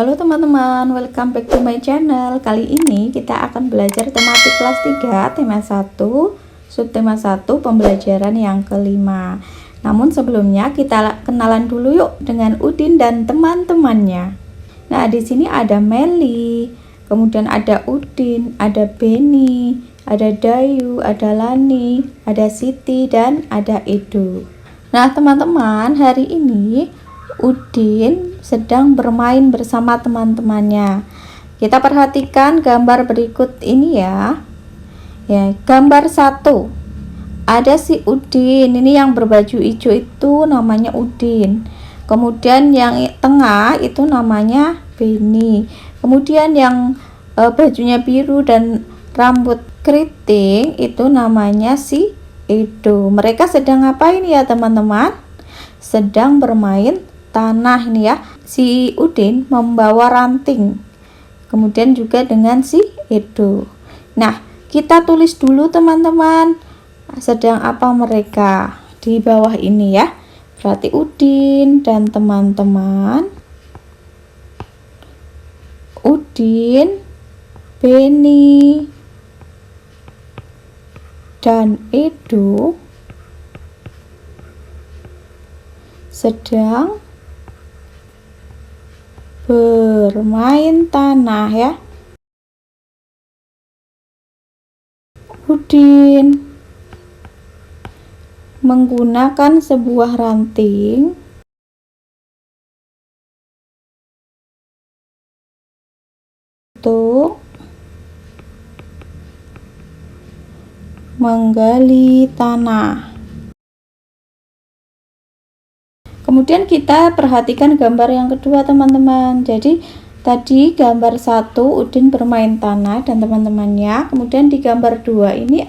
Halo teman-teman, welcome back to my channel. Kali ini kita akan belajar tematik kelas 3, tema 1, subtema 1, pembelajaran yang kelima. Namun sebelumnya kita kenalan dulu yuk dengan Udin dan teman-temannya. Nah, di sini ada Meli, kemudian ada Udin, ada Beni, ada Dayu, ada Lani, ada Siti, dan ada Edo. Nah, teman-teman, hari ini Udin sedang bermain bersama teman-temannya. Kita perhatikan gambar berikut ini ya. Ya, gambar 1. Ada si Udin. Ini yang berbaju hijau itu namanya Udin. Kemudian yang tengah itu namanya Beni. Kemudian yang bajunya biru dan rambut keriting itu namanya si Edo. Mereka sedang ngapain ya teman-teman? Sedang bermain tanah ini ya. Si Udin membawa ranting, kemudian juga dengan si Edo. Nah, kita tulis dulu teman-teman, sedang apa mereka di bawah ini ya. Berarti Udin dan teman-teman, Udin, Beni, dan Edo sedang bermain tanah ya. Udin menggunakan sebuah ranting untuk menggali tanah. Kemudian kita perhatikan gambar yang kedua teman-teman. Jadi tadi gambar 1 Udin bermain tanah dan teman-temannya. Kemudian di gambar 2 ini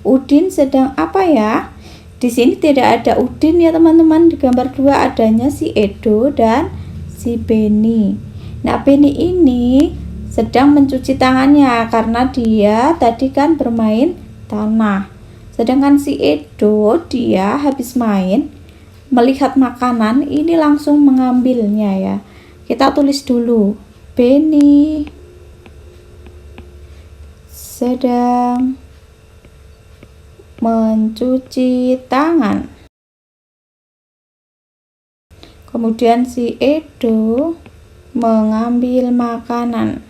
Udin sedang apa ya? Di sini tidak ada Udin ya teman-teman. Di gambar 2 adanya si Edo dan si Beni. Nah, Beni ini sedang mencuci tangannya karena dia tadi kan bermain tanah. Sedangkan si Edo dia habis main, melihat makanan ini langsung mengambilnya ya. Kita tulis dulu, Beni sedang mencuci tangan. Kemudian si Edo mengambil makanan.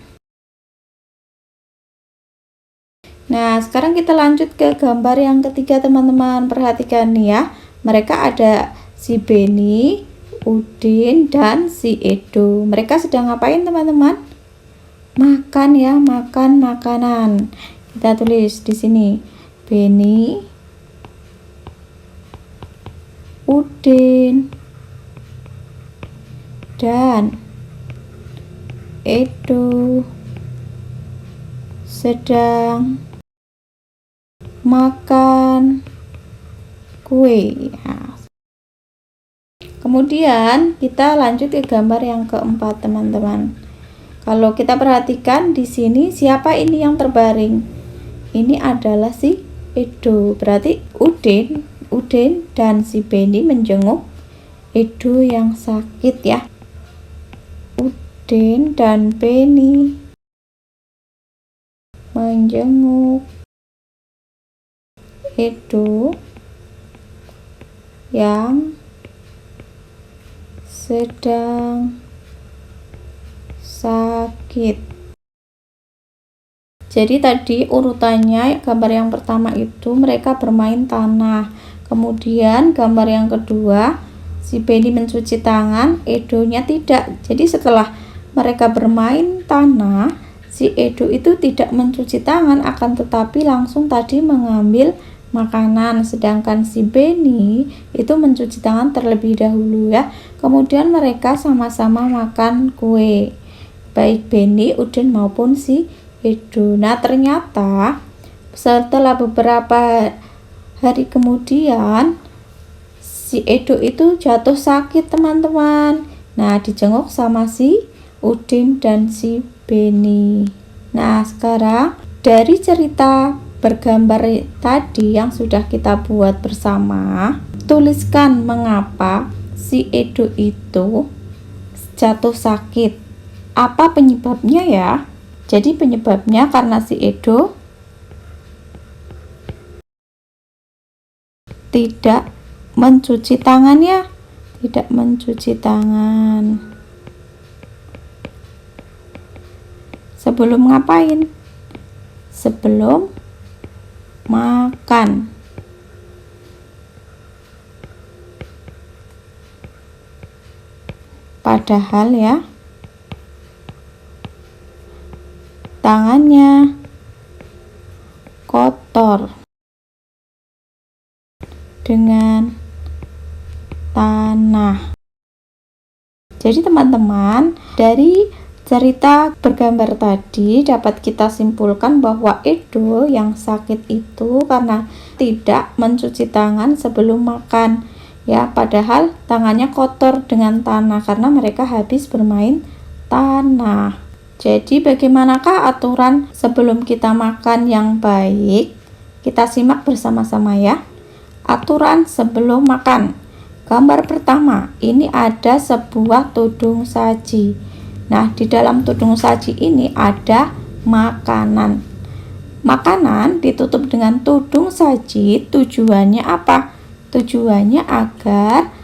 Nah, sekarang kita lanjut ke gambar yang ketiga teman-teman. Perhatikan nih ya, mereka ada si Beni, Udin, dan si Edo. Mereka sedang ngapain teman-teman? Makan ya, makan makanan. Kita tulis di sini, Beni, Udin, dan Edo sedang makan kue ya. Kemudian kita lanjut ke gambar yang keempat teman-teman. Kalau kita perhatikan di sini, siapa ini yang terbaring? Ini adalah si Edo. Berarti Udin dan si Beni menjenguk Edo yang sakit ya. Udin dan Beni menjenguk Edo yang sedang sakit. Jadi tadi urutannya gambar yang pertama itu mereka bermain tanah. Kemudian gambar yang kedua si Beni mencuci tangan, Edonya tidak. Jadi setelah mereka bermain tanah, si Edo itu tidak mencuci tangan, akan tetapi langsung tadi mengambil makanan. Sedangkan si Beni itu mencuci tangan terlebih dahulu ya. Kemudian mereka sama-sama makan kue, baik Beni, Udin maupun si Edo. Nah, ternyata setelah beberapa hari kemudian si Edo itu jatuh sakit teman-teman. Nah, dijenguk sama si Udin dan si Beni. Nah, sekarang dari cerita bergambar tadi yang sudah kita buat bersama, tuliskan mengapa si Edo itu jatuh sakit. Apa penyebabnya ya? Jadi penyebabnya karena si Edo tidak mencuci tangan ya, tidak mencuci tangan. Sebelum ngapain? Sebelum makan. Padahal ya, tangannya kotor dengan tanah. Jadi teman-teman, dari cerita bergambar tadi dapat kita simpulkan bahwa Edo yang sakit itu karena tidak mencuci tangan sebelum makan. Ya, padahal tangannya kotor dengan tanah karena mereka habis bermain tanah. Jadi bagaimanakah aturan sebelum kita makan yang baik? Kita simak bersama-sama ya. Aturan sebelum makan. Gambar pertama, ini ada sebuah tudung saji. Nah, di dalam tudung saji ini ada makanan. Makanan ditutup dengan tudung saji, tujuannya apa? Tujuannya agar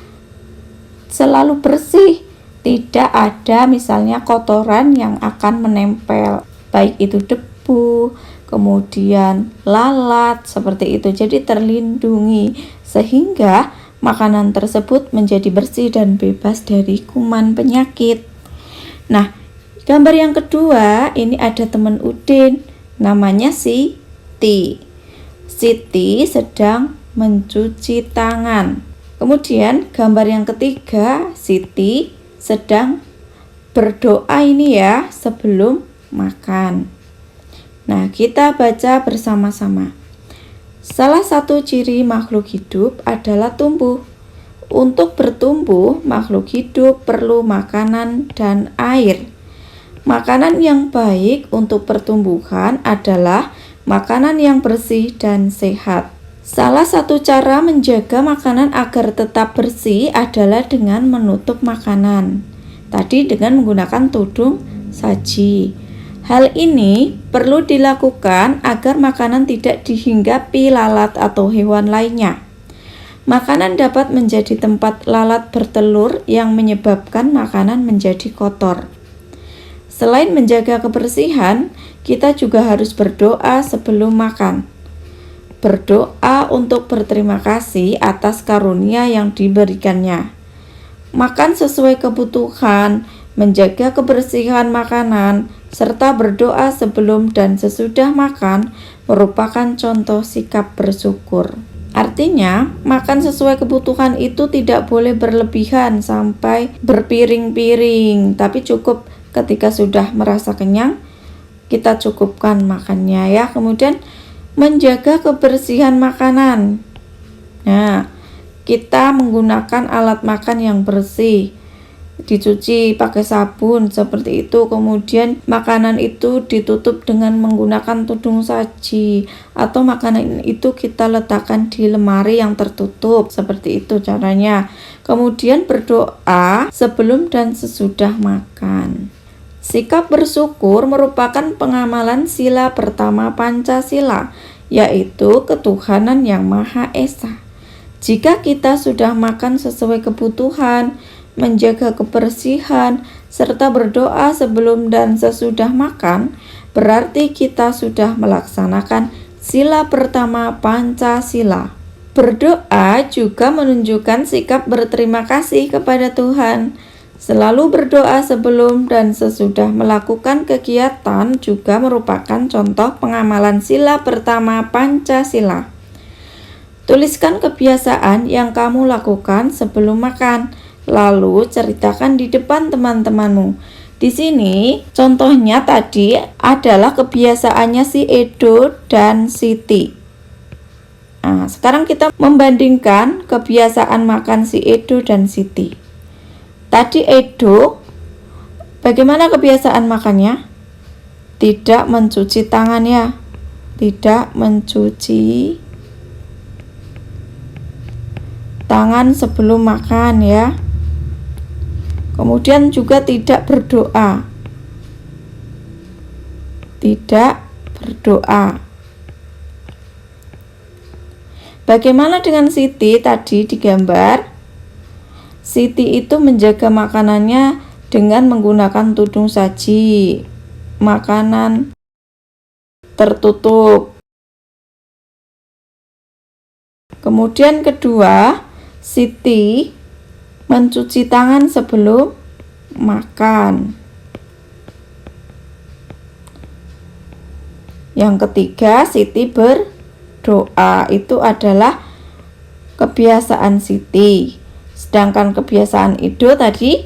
selalu bersih, tidak ada misalnya kotoran yang akan menempel, baik itu debu, kemudian lalat, seperti itu. Jadi terlindungi sehingga makanan tersebut menjadi bersih dan bebas dari kuman penyakit. Nah, gambar yang kedua, ini ada teman Udin, namanya Siti. Siti sedang mencuci tangan. Kemudian gambar yang ketiga, Siti sedang berdoa ini ya sebelum makan. Nah, kita baca bersama-sama. Salah satu ciri makhluk hidup adalah tumbuh. Untuk bertumbuh, makhluk hidup perlu makanan dan air. Makanan yang baik untuk pertumbuhan adalah makanan yang bersih dan sehat. Salah satu cara menjaga makanan agar tetap bersih adalah dengan menutup makanan. Tadi dengan menggunakan tudung saji. Hal ini perlu dilakukan agar makanan tidak dihinggapi lalat atau hewan lainnya. Makanan dapat menjadi tempat lalat bertelur yang menyebabkan makanan menjadi kotor. Selain menjaga kebersihan, kita juga harus berdoa sebelum makan. Berdoa untuk berterima kasih atas karunia yang diberikannya. Makan sesuai kebutuhan, menjaga kebersihan makanan, serta berdoa sebelum dan sesudah makan merupakan contoh sikap bersyukur. Artinya, makan sesuai kebutuhan itu tidak boleh berlebihan sampai berpiring-piring, tapi cukup ketika sudah merasa kenyang, kita cukupkan makannya ya. Kemudian menjaga kebersihan makanan. Nah, kita menggunakan alat makan yang bersih, dicuci pakai sabun seperti itu. Kemudian makanan itu ditutup dengan menggunakan tudung saji, atau makanan itu kita letakkan di lemari yang tertutup, seperti itu caranya. Kemudian berdoa sebelum dan sesudah makan. Sikap bersyukur merupakan pengamalan sila pertama Pancasila, yaitu ketuhanan yang Maha Esa. Jika kita sudah makan sesuai kebutuhan, menjaga kebersihan, serta berdoa sebelum dan sesudah makan, berarti kita sudah melaksanakan sila pertama Pancasila. Berdoa juga menunjukkan sikap berterima kasih kepada Tuhan. Selalu berdoa sebelum dan sesudah melakukan kegiatan juga merupakan contoh pengamalan sila pertama Pancasila. Tuliskan kebiasaan yang kamu lakukan sebelum makan, lalu ceritakan di depan teman-temanmu. Di sini contohnya tadi adalah kebiasaannya si Edo dan Siti. Nah, sekarang kita membandingkan kebiasaan makan si Edo dan Siti. Tadi Edo, bagaimana kebiasaan makannya? Tidak mencuci tangan ya, tidak mencuci tangan sebelum makan ya. Kemudian juga tidak berdoa. tidak berdoa. Bagaimana dengan Siti tadi digambar? Siti itu menjaga makanannya dengan menggunakan tudung saji, makanan tertutup. Kemudian kedua, Siti mencuci tangan sebelum makan. Yang ketiga, Siti berdoa. Itu adalah kebiasaan Siti. Sedangkan kebiasaan Edo tadi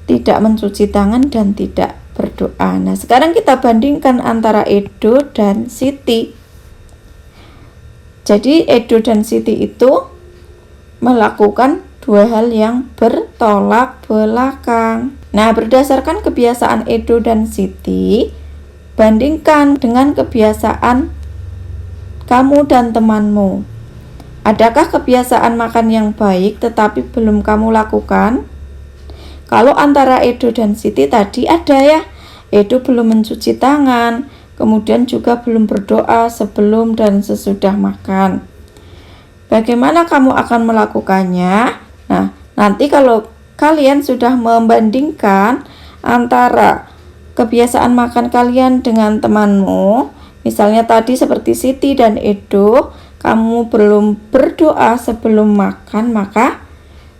tidak mencuci tangan dan tidak berdoa. Nah, sekarang kita bandingkan antara Edo dan Siti. Jadi Edo dan Siti itu melakukan dua hal yang bertolak belakang. Nah, berdasarkan kebiasaan Edo dan Siti, bandingkan dengan kebiasaan kamu dan temanmu. Adakah kebiasaan makan yang baik tetapi belum kamu lakukan? Kalau antara Edo dan Siti tadi ada ya, Edo belum mencuci tangan, kemudian juga belum berdoa sebelum dan sesudah makan. Bagaimana kamu akan melakukannya? Nah, nanti kalau kalian sudah membandingkan antara kebiasaan makan kalian dengan temanmu, misalnya tadi seperti Siti dan Edo, kamu belum berdoa sebelum makan, maka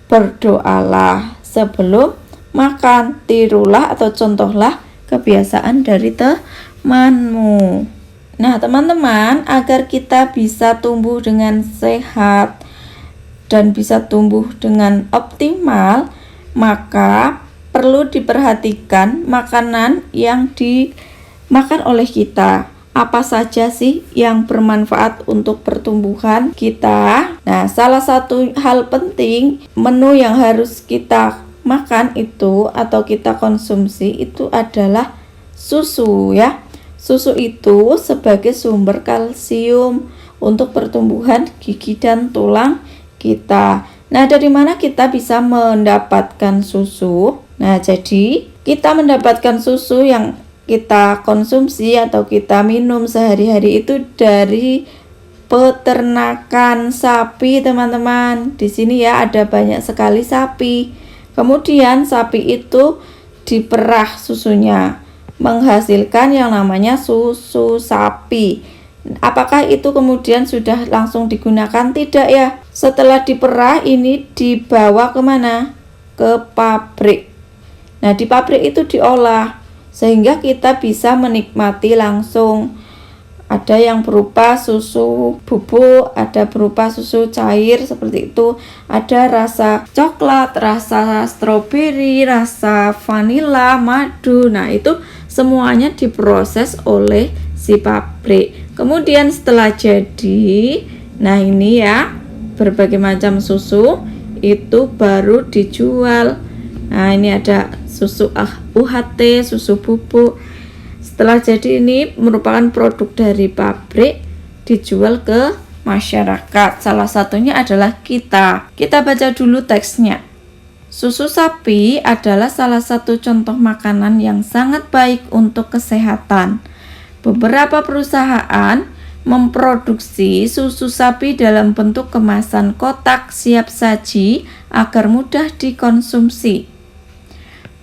berdoalah sebelum makan. Tirulah atau contohlah kebiasaan dari temanmu. Nah, teman-teman, agar kita bisa tumbuh dengan sehat dan bisa tumbuh dengan optimal, maka perlu diperhatikan makanan yang dimakan oleh kita. Apa saja sih yang bermanfaat untuk pertumbuhan kita? Nah, salah satu hal penting menu yang harus kita makan itu atau kita konsumsi itu adalah susu ya. Susu itu sebagai sumber kalsium untuk pertumbuhan gigi dan tulang kita. Nah, dari mana kita bisa mendapatkan susu? Nah, jadi kita mendapatkan susu yang kita konsumsi atau kita minum sehari-hari itu dari peternakan sapi, teman-teman. Di sini ya ada banyak sekali sapi. Kemudian sapi itu diperah susunya, menghasilkan yang namanya susu sapi. Apakah itu kemudian sudah langsung digunakan? Tidak ya. Setelah diperah ini dibawa kemana? Ke pabrik. Nah, di pabrik itu diolah sehingga kita bisa menikmati langsung. Ada yang berupa susu bubuk, ada berupa susu cair seperti itu. Ada rasa coklat, rasa stroberi, rasa vanila, madu. Nah, itu semuanya diproses oleh si pabrik. Kemudian setelah jadi, nah ini ya, berbagai macam susu itu baru dijual. Nah, ini ada susu UHT, susu bubuk. Setelah jadi ini merupakan produk dari pabrik, dijual ke masyarakat. Salah satunya adalah kita. Kita baca dulu teksnya. Susu sapi adalah salah satu contoh makanan yang sangat baik untuk kesehatan. Beberapa perusahaan memproduksi susu sapi dalam bentuk kemasan kotak siap saji agar mudah dikonsumsi.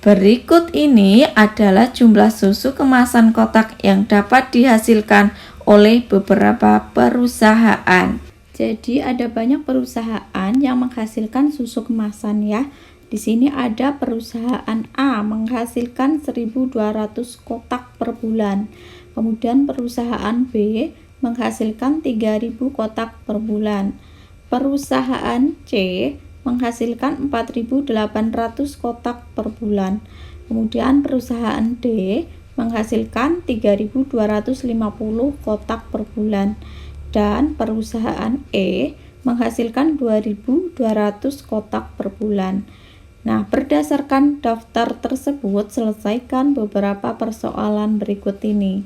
Berikut ini adalah jumlah susu kemasan kotak yang dapat dihasilkan oleh beberapa perusahaan. Jadi ada banyak perusahaan yang menghasilkan susu kemasan ya. Di sini ada perusahaan A menghasilkan 1.200 kotak per bulan. Kemudian perusahaan B menghasilkan 3.000 kotak per bulan. Perusahaan C menghasilkan 4.800 kotak per bulan. Kemudian perusahaan D menghasilkan 3.250 kotak per bulan. Dan perusahaan E menghasilkan 2.200 kotak per bulan. Nah, berdasarkan daftar tersebut, selesaikan beberapa persoalan berikut ini.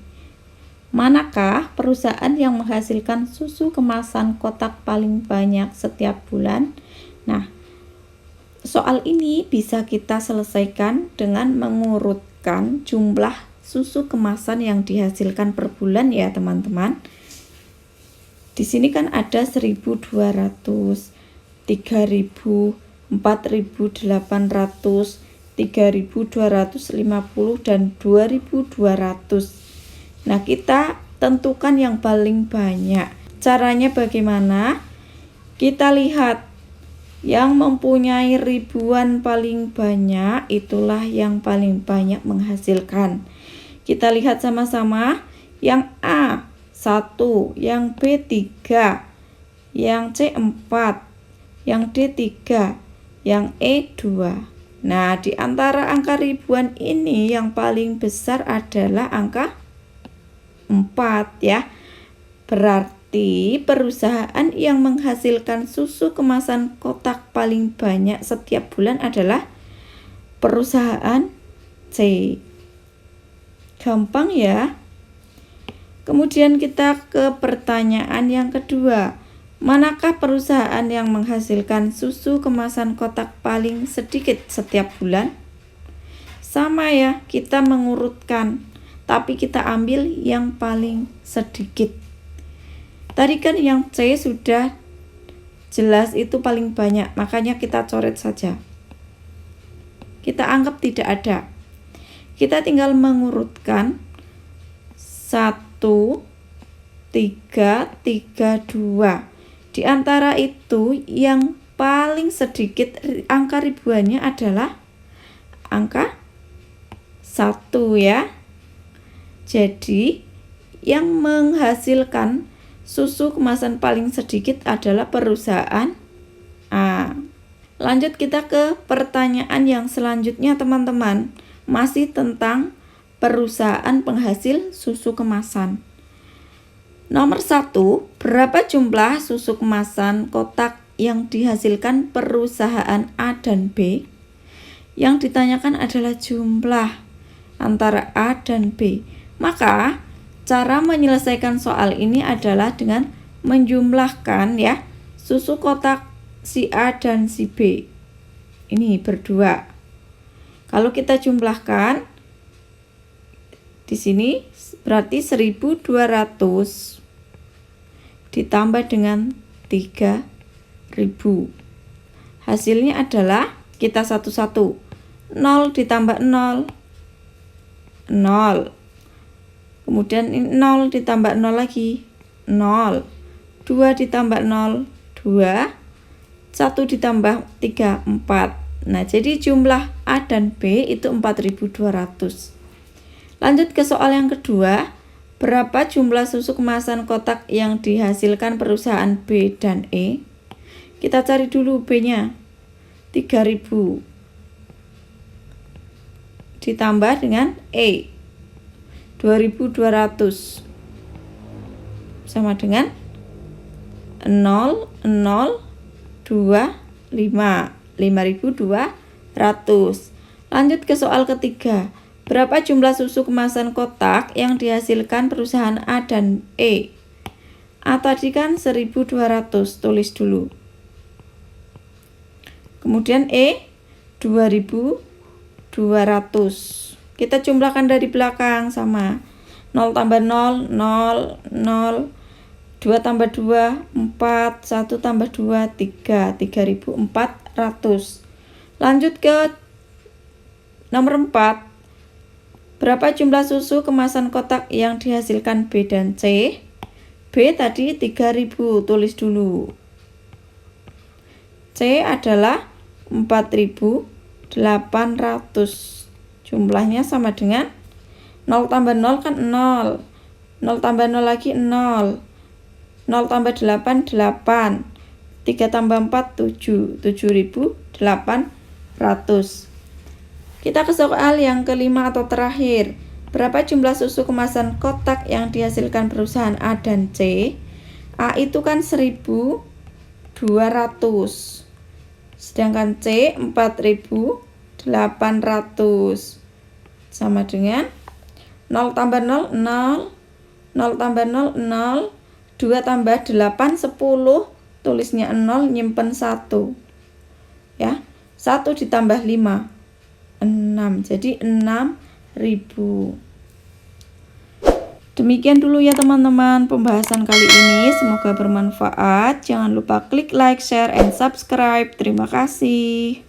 Manakah perusahaan yang menghasilkan susu kemasan kotak paling banyak setiap bulan? Nah, soal ini bisa kita selesaikan dengan mengurutkan jumlah susu kemasan yang dihasilkan per bulan ya teman-teman. Di sini kan ada 1.200, 3.000, 4.800, 3.250 dan 2.200. Nah, kita tentukan yang paling banyak. Caranya bagaimana? Kita lihat yang mempunyai ribuan paling banyak, itulah yang paling banyak menghasilkan. Kita lihat sama-sama. Yang A 1, yang B 3, yang C 4, yang D 3, yang E 2. Nah, di antara angka ribuan ini yang paling besar adalah angka 4 ya. Berarti perusahaan yang menghasilkan susu kemasan kotak paling banyak setiap bulan adalah perusahaan C. Gampang ya. Kemudian kita ke pertanyaan yang kedua. Manakah perusahaan yang menghasilkan susu kemasan kotak paling sedikit setiap bulan? Sama ya, kita mengurutkan, tapi kita ambil yang paling sedikit. Tadi kan yang C sudah jelas itu paling banyak, makanya kita coret saja. Kita anggap tidak ada. Kita tinggal mengurutkan 1, 3, 3, 2. Di antara itu yang paling sedikit angka ribuannya adalah angka 1 ya. Jadi yang menghasilkan susu kemasan paling sedikit adalah perusahaan A. Lanjut kita ke pertanyaan yang selanjutnya teman-teman. Masih tentang perusahaan penghasil susu kemasan. Nomor 1, berapa jumlah susu kemasan kotak yang dihasilkan perusahaan A dan B? Yang ditanyakan adalah jumlah antara A dan B. Maka cara menyelesaikan soal ini adalah dengan menjumlahkan ya susu kotak si A dan si B. Ini berdua. Kalau kita jumlahkan di sini berarti 1.200 ditambah dengan 3.000. Hasilnya adalah kita satu-satu. 0 ditambah 0, 0. Kemudian 0 ditambah 0 lagi, 0. 2 ditambah 0, 2. 1 ditambah 3, 4. Nah, jadi jumlah A dan B itu 4.200. Lanjut ke soal yang kedua. Berapa jumlah susu kemasan kotak yang dihasilkan perusahaan B dan E? Kita cari dulu B-nya. 3.000. Ditambah dengan E. 2.200 sama dengan 0, 0, 2, 5. 5.200. Lanjut ke soal ketiga. Berapa jumlah susu kemasan kotak yang dihasilkan perusahaan A dan E? A tadi kan 1.200, tulis dulu. Kemudian E 2.200. Kita jumlahkan dari belakang sama. 0 tambah 0, 0, 0. 2 tambah 2, 4. 1 tambah 2, 3. 3.400. Lanjut ke nomor 4. Berapa jumlah susu kemasan kotak yang dihasilkan B dan C? B tadi 3.000, tulis dulu. C adalah 4.800. Jumlahnya sama dengan 0 tambah 0 kan 0. 0 tambah 0 lagi 0. 0 tambah 8, 8. 3 tambah 4, 7. 7.800. Kita ke soal yang kelima atau terakhir. Berapa jumlah susu kemasan kotak yang dihasilkan perusahaan A dan C? A itu kan 1.200. Sedangkan C 4.800. Sama dengan 0 tambah 0, 0. 0 tambah 0, 0. 2 tambah 8, 10. Tulisnya 0, nyimpen 1. Ya, 1 ditambah 5, 6. Jadi 6.000. Demikian dulu ya teman-teman pembahasan kali ini, semoga bermanfaat. Jangan lupa klik like, share, and subscribe. Terima kasih.